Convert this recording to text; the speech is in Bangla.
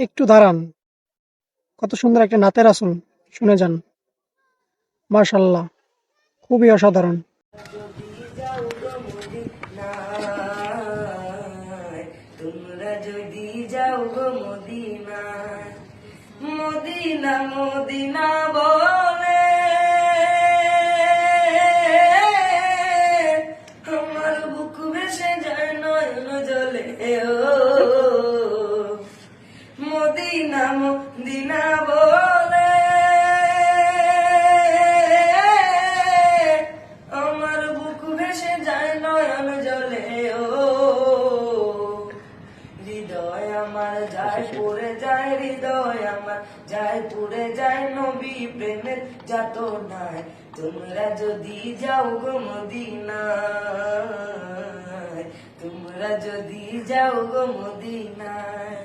একটু দাঁড়ান, কত সুন্দর একটা নাতে রাসূল, শুনে যান। মাশাআল্লাহ, খুবই অসাধারণ। যদি যাও গো মদিনায়, তোমরা যদি যাও গো মদিনায়, মদিনা মদিনা বলে আমার বুক ভেসে যায় নয়ন জলে। ও মদিনা মদিনা বলে আমার বুক ভেসে যায় নয়ন জলে। ও হৃদয় আমার যায় পড়ে যায়, হৃদয় আমার যায় পড়ে যায় নবী প্রেমের যাতনায়। তোমরা যদি যাও গো মদিনায়, তোমরা যদি যাও গো মদিনায়।